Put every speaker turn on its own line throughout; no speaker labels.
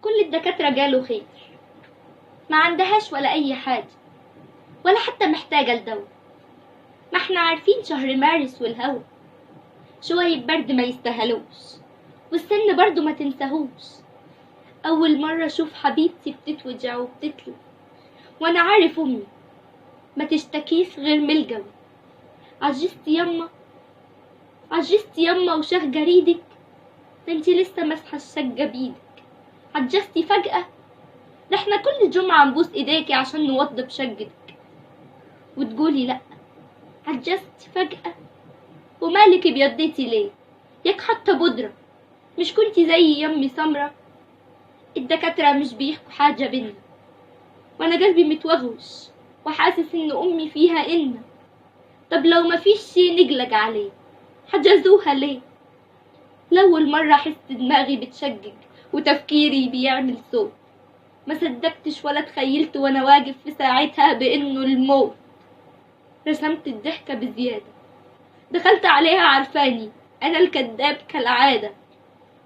كل الدكاترة جاله خير، ما عندهاش ولا أي حاجة، ولا حتى محتاجة لدواء. ما احنا عارفين شهر مارس والهوا شوية برد ما يستاهلوش، والسن برضو ما تنساهوش. أول مرة أشوف حبيبتي بتتوجع وبتتلف، وأنا عارف أمي ما تشتكيش غير من الجو. عجزتي يما، عجزتي يما وشه جريدك، ده انتي لسه مسحة الشقة بيدك. عجزتي فجأة، ده احنا كل جمعة نبوس ايديكي عشان نوضب شقتك، وتقولي لأ. عجزتي فجأة، ومالك بيضيتي ليه؟ ياك حتى بودرة، مش كنتي زي يمي سمرة؟ الدكاترة مش بيحكوا حاجة بينا، وانا قلبي متوغوش وحاسس ان امي فيها إلنا. طب لو مفيش شي نقلق عليه، حجزوها ليه؟ لأول مرة أحس دماغي بتشقق وتفكيري بيعمل صوت. ما صدقتش ولا تخيلت وانا واقف في ساعتها بانه الموت. رسمت الضحكة بزيادة، دخلت عليها عارفاني انا الكذاب كالعادة،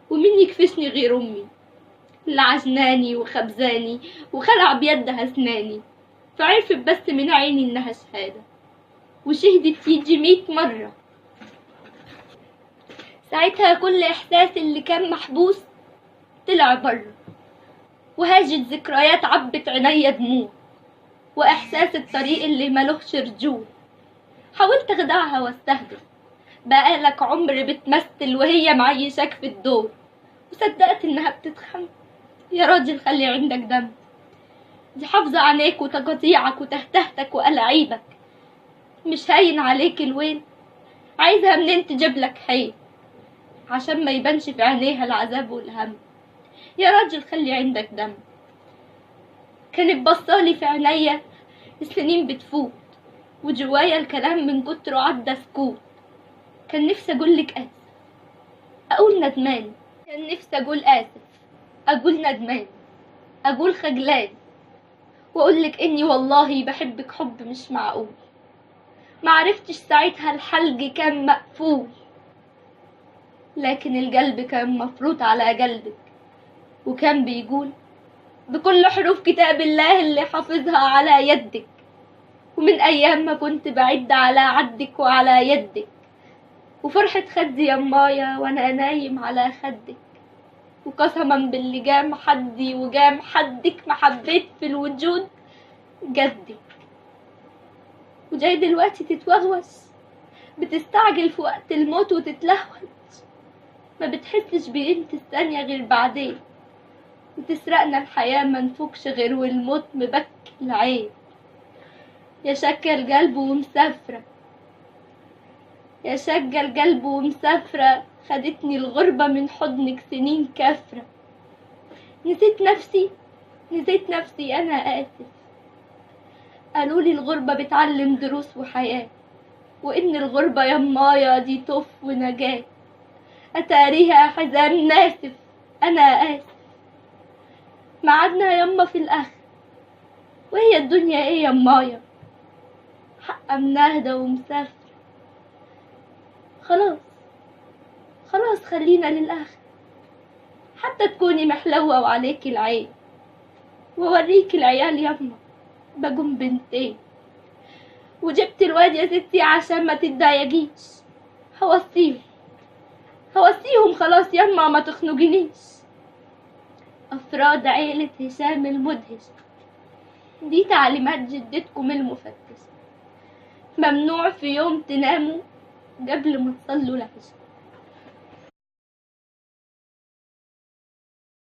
ومين يكفشني غير امي اللي عجناني وخبزاني وخلع بيدها اسناني. فعرفت بس من عيني انها شهادة، وشهدت يجي 100 مرة. ساعتها كل احساس اللي كان محبوس طلع بره، وهاجت ذكريات عبت عينيا دموع، واحساس الطريق اللي ملوش رجوع. حاولت اخدعها واستهدف، بقالك عمر بتمثل وهي معيشاك في الدور، وصدقت انها بتتخم. يا راجل خلي عندك دم، دي حافظة عينيك وتقاطيعك وتهتهتك وألاعيبك. مش هاين عليك الويل، عايزها منين تجيب لك حيل عشان ما يبانش في عينيها العذاب والهم. يا راجل خلي عندك دم. كانت بصالي في عينيا السنين بتفوت، وجوايا الكلام من كتره عدى سكوت. كان نفسي اقولك اسف، اقول ندمان. كان نفسي اقول اسف، اقول ندمان، اقول خجلان، واقولك اني والله بحبك حب مش معقول. معرفتش ساعتها الحلق كان مقفول، لكن القلب كان مفروض على قلبك، وكان بيقول بكل حروف كتاب الله اللي حافظها على يدك. ومن ايام ما كنت بعد على عدك وعلى يدك، وفرحة خدي يمايا وانا نايم على خدك. وقسما باللي جام حدي وجام حدك ما حبيت في الوجود جدك. وجاي دلوقتي تتوغوش، بتستعجل في وقت الموت وتتلهوج، ما بتحسش بقيمة الثانية غير بعدين، وتسرقنا الحياة منفوقش غير والموت مبكي العين. يا شكة القلب ومسافرة، يا شقة القلب ومسافرة، خدتني الغربة من حضنك سنين كافرة. نسيت نفسي، نسيت نفسي أنا آسف. قالولي الغربة بتعلم دروس وحياة، وإن الغربة يمايا دي طف ونجاة. أتاريها حزام ناسف، أنا آسف. معادنا يما في الآخر، وهي الدنيا إيه يمايا؟ حق مناهدة ومسافر. خلاص خلاص خلينا للآخر، حتى تكوني محلوة وعليكي العين، ووريكي العيال يما بقوم بنتين. وجبت الواد يا ستي عشان ما تتضايقيش، هوصيهم هوصيهم خلاص يما ما تخنقنيش. أفراد عيلة هشام المدهش، دي تعليمات جدتكم المفتش. ممنوع في يوم تناموا قبل ما تصلوا العشاء.